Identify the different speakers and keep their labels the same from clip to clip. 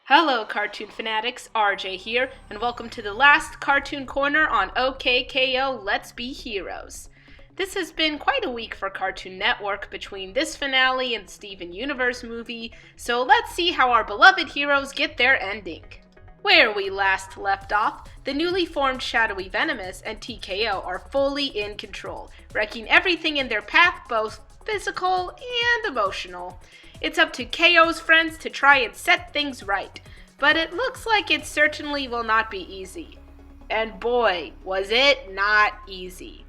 Speaker 1: Hello, cartoon fanatics. RJ here, and welcome to the last Cartoon Corner on OKKO Let's Be Heroes. This has been quite a week for Cartoon Network between this finale and the Steven Universe movie, so let's see how our beloved heroes get their ending. Where we last left off, the newly formed Shadowy Venomous and TKO are fully in control, wrecking everything in their path, both physical and emotional. It's up to KO's friends to try and set things right, but it looks like it certainly will not be easy. And boy, was it not easy.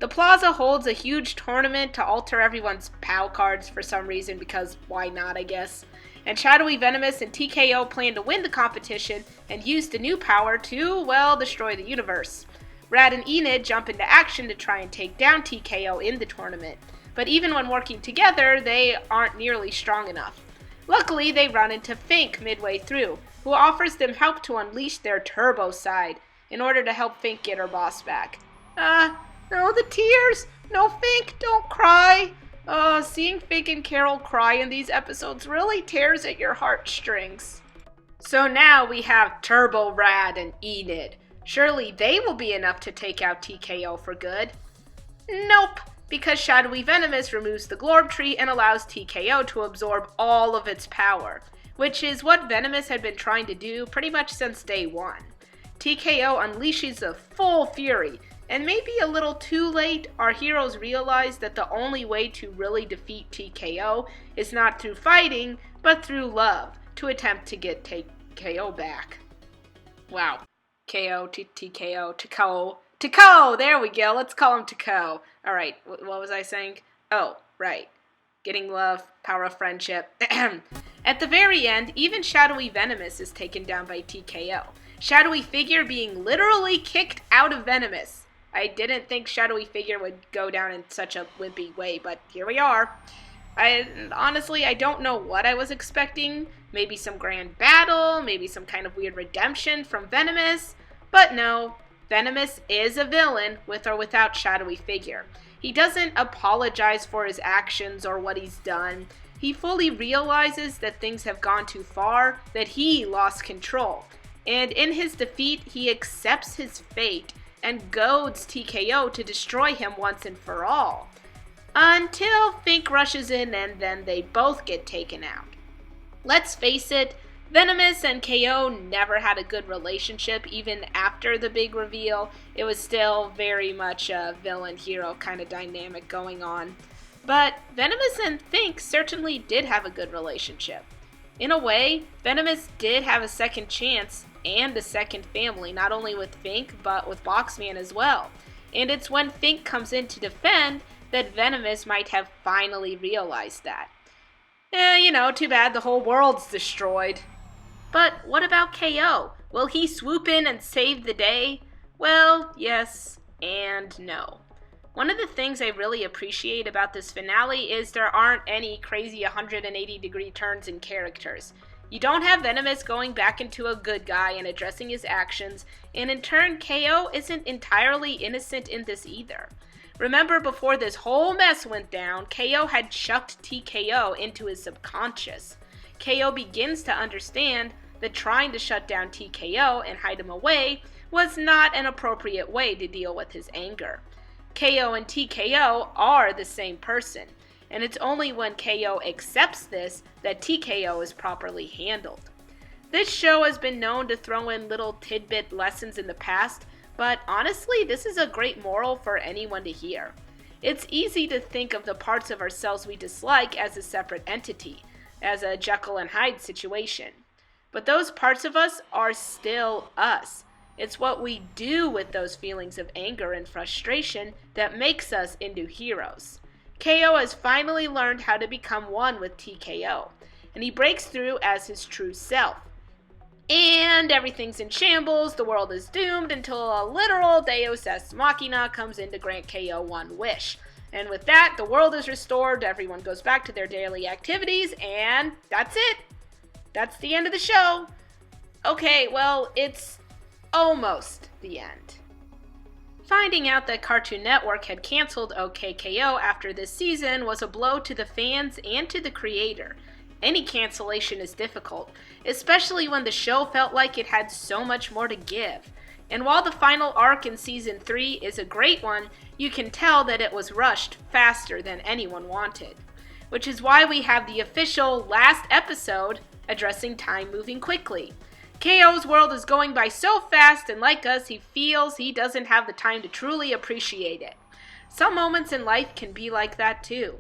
Speaker 1: The plaza holds a huge tournament to alter everyone's POW cards for some reason, because why not, I guess. And Shadowy Venomous and TKO plan to win the competition and use the new power to, well, destroy the universe. Rad and Enid jump into action to try and take down TKO in the tournament. But even when working together, they aren't nearly strong enough. Luckily, they run into Fink midway through, who offers them help to unleash their turbo side in order to help Fink get her boss back. No, the tears! No, Fink, don't cry! Seeing Fink and Carol cry in these episodes really tears at your heartstrings. So now we have Turbo Rad and Enid. Surely they will be enough to take out TKO for good. Nope, because Shadowy Venomous removes the Glorb Tree and allows TKO to absorb all of its power, which is what Venomous had been trying to do pretty much since day one. TKO unleashes a full fury, and maybe a little too late, our heroes realize that the only way to really defeat TKO is not through fighting, but through love, to attempt to get TKO back. Wow. KO to TKO to KO. Tako! There we go. Let's call him Tako. Alright, what was I saying? Oh, right. Getting love, power of friendship. At the very end, even Shadowy Venomous is taken down by TKO. Shadowy Figure being literally kicked out of Venomous. I didn't think Shadowy Figure would go down in such a wimpy way, but here we are. Honestly, I don't know what I was expecting. Maybe some grand battle, maybe some kind of weird redemption from Venomous. But no, Venomous is a villain with or without Shadowy Figure. He doesn't apologize for his actions or what he's done. He fully realizes that things have gone too far, that he lost control. And in his defeat, he accepts his fate and goads TKO to destroy him once and for all. Until Fink rushes in and then they both get taken out. Let's face it, Venomous and KO never had a good relationship even after the big reveal. It was still very much a villain-hero kind of dynamic going on. But Venomous and Fink certainly did have a good relationship. In a way, Venomous did have a second chance and a second family, not only with Fink, but with Boxman as well. And it's when Fink comes in to defend that Venomous might have finally realized that. Too bad the whole world's destroyed. But what about KO? Will he swoop in and save the day? Well, yes and no. One of the things I really appreciate about this finale is there aren't any crazy 180-degree turns in characters. You don't have Venomous going back into a good guy and addressing his actions, and in turn, KO isn't entirely innocent in this either. Remember, before this whole mess went down, KO had chucked TKO into his subconscious. KO begins to understand that trying to shut down TKO and hide him away was not an appropriate way to deal with his anger. KO and TKO are the same person, and it's only when KO accepts this that TKO is properly handled. This show has been known to throw in little tidbit lessons in the past, but honestly, this is a great moral for anyone to hear. It's easy to think of the parts of ourselves we dislike as a separate entity, as a Jekyll and Hyde situation. But those parts of us are still us. It's what we do with those feelings of anger and frustration that makes us into heroes. KO has finally learned how to become one with TKO, and he breaks through as his true self. And everything's in shambles, the world is doomed until a literal Deus Ex Machina comes in to grant KO one wish. And with that, the world is restored, everyone goes back to their daily activities, and that's it. That's the end of the show. Okay, well, it's almost the end. Finding out that Cartoon Network had canceled OKKO after this season was a blow to the fans and to the creator. Any cancellation is difficult, especially when the show felt like it had so much more to give. And while the final arc in Season 3 is a great one, you can tell that it was rushed faster than anyone wanted. Which is why we have the official last episode addressing time moving quickly. KO's world is going by so fast, and like us, he feels he doesn't have the time to truly appreciate it. Some moments in life can be like that too.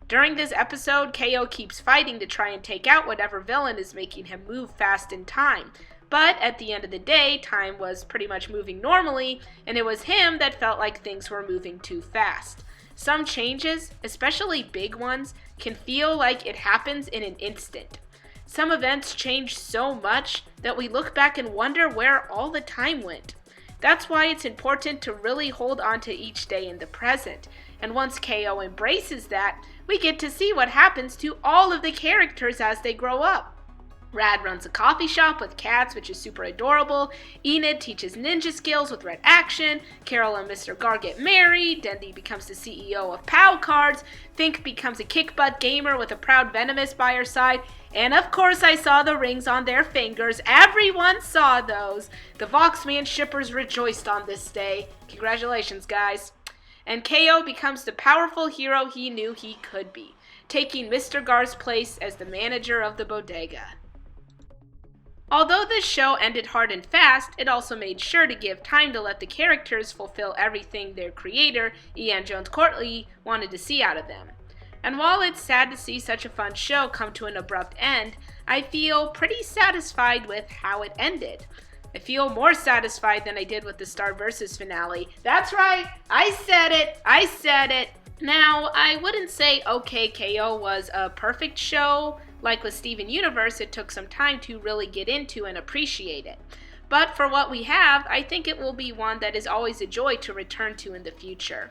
Speaker 1: During this episode, KO keeps fighting to try and take out whatever villain is making him move fast in time. But at the end of the day, time was pretty much moving normally, and it was him that felt like things were moving too fast. Some changes, especially big ones, can feel like it happens in an instant. Some events change so much that we look back and wonder where all the time went. That's why it's important to really hold on to each day in the present. And once KO embraces that, we get to see what happens to all of the characters as they grow up. Rad runs a coffee shop with cats, which is super adorable. Enid teaches ninja skills with Red Action. Carol and Mr. Gar get married. Dendi becomes the CEO of POW Cards. Fink becomes a kick-butt gamer with a proud Venomous by her side. And of course I saw the rings on their fingers. Everyone saw those. The Voxman shippers rejoiced on this day. Congratulations, guys. And KO becomes the powerful hero he knew he could be, taking Mr. Gar's place as the manager of the bodega. Although this show ended hard and fast, it also made sure to give time to let the characters fulfill everything their creator, Ian Jones-Quartey, wanted to see out of them. And while it's sad to see such a fun show come to an abrupt end, I feel pretty satisfied with how it ended. I feel more satisfied than I did with the Star vs. finale. That's right, I said it! Now, I wouldn't say OK KO was a perfect show. Like with Steven Universe, it took some time to really get into and appreciate it. But for what we have, I think it will be one that is always a joy to return to in the future.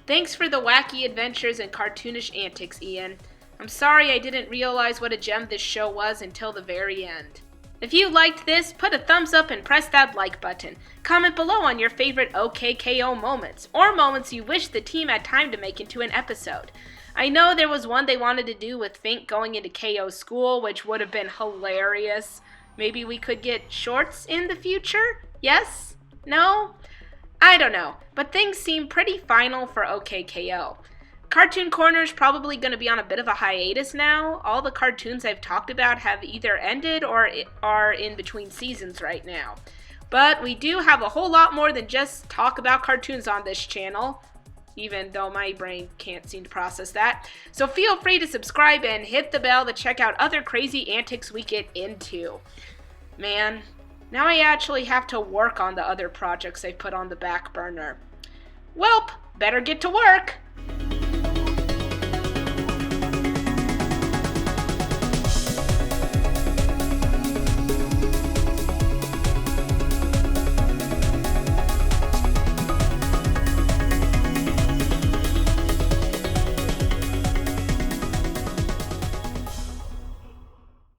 Speaker 1: Thanks for the wacky adventures and cartoonish antics, Ian. I'm sorry I didn't realize what a gem this show was until the very end. If you liked this, put a thumbs up and press that like button. Comment below on your favorite OKKO moments, or moments you wish the team had time to make into an episode. I know there was one they wanted to do with Fink going into KO's school, which would have been hilarious. Maybe we could get shorts in the future? Yes? No? I don't know, but things seem pretty final for OKKO. Cartoon Corner's probably going to be on a bit of a hiatus now. All the cartoons I've talked about have either ended or are in between seasons right now. But we do have a whole lot more than just talk about cartoons on this channel, even though my brain can't seem to process that. So feel free to subscribe and hit the bell to check out other crazy antics we get into. Man, now I actually have to work on the other projects I put on the back burner. Welp, better get to work!